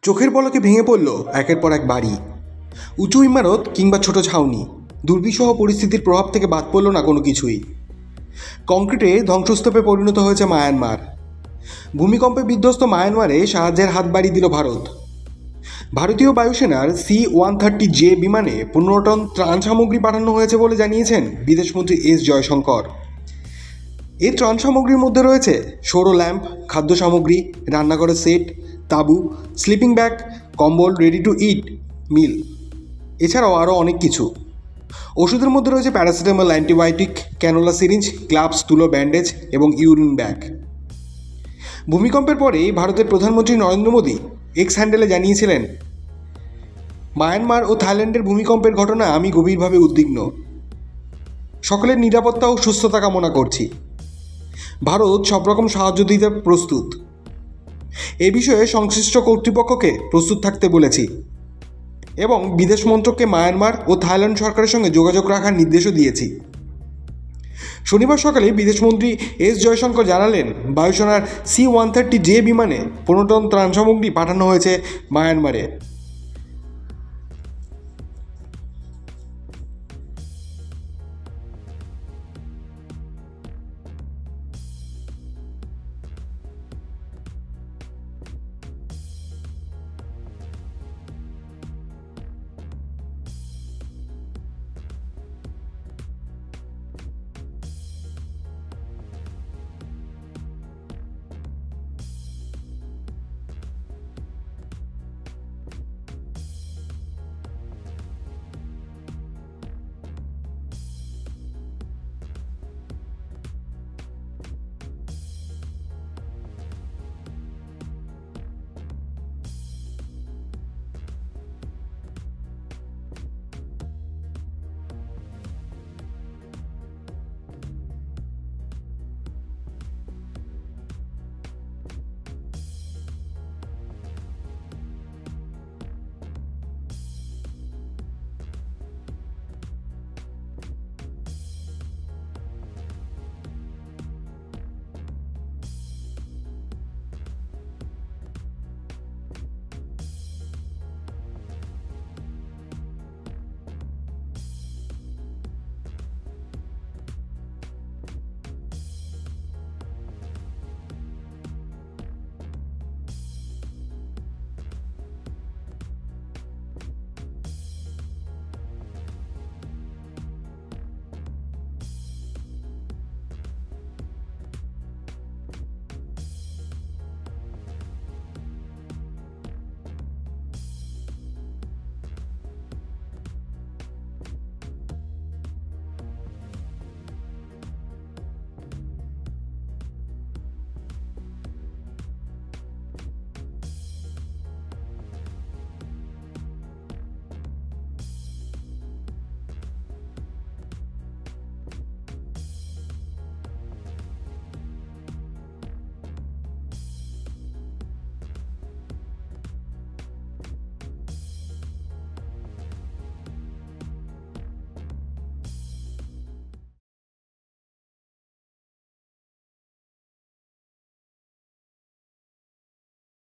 চোখের পলকে ভেঙে পড়ল একের পর এক বাড়ি, উঁচু ইমারত কিংবা ছোট ছাউনি। দুর্বিষহ পরিস্থিতির প্রভাব থেকে বাদ পড়ল না কোনো কিছুই। কংক্রিটে ধ্বংসস্তূপে পরিণত হয়েছে মায়ানমার। ভূমিকম্পে বিধ্বস্ত মায়ানমারে সাহায্যের হাত বাড়িয়ে দিল ভারত। ভারতীয় বায়ুসেনার C-130J বিমানে 15 টন ত্রাণ সামগ্রী পাঠানো হয়েছে বলে জানিয়েছেন বিদেশমন্ত্রী এস জয়শঙ্কর। এই ত্রাণ সামগ্রীর মধ্যে রয়েছে সৌর ল্যাম্প, খাদ্য সামগ্রী, রান্নাঘরের সেট, তাঁবু, স্লিপিং ব্যাগ, কম্বল, রেডি টু ইট মিল, এছাড়াও আরও অনেক কিছু। ওষুধের মধ্যে রয়েছে paracetamol, antibiotic, canola syringe, gloves, তুলো, ব্যান্ডেজ এবং ইউরিন ব্যাগ। ভূমিকম্পের পরেই ভারতের প্রধানমন্ত্রী নরেন্দ্র মোদী এক্স হ্যান্ডেলে জানিয়েছিলেন, মায়ানমার ও থাইল্যান্ডের ভূমিকম্পের ঘটনা আমি গভীরভাবে উদ্বিগ্ন। সকলের নিরাপত্তা ও সুস্থতা কামনা করছি। ভারত সব রকম সাহায্য দিতে প্রস্তুত। এ বিষয়ে সংশ্লিষ্ট কর্তৃপক্ষকে প্রস্তুত থাকতে বলেছি এবং বিদেশ মন্ত্রককে মায়ানমার ও থাইল্যান্ড সরকারের সঙ্গে যোগাযোগ রাখার নির্দেশও দিয়েছি। শনিবার সকালে বিদেশমন্ত্রী এস জয়শঙ্কর জানালেন, বায়ুসেনার C-130J বিমানে 15 টন ত্রাণ সামগ্রী পাঠানো হয়েছে মায়ানমারে।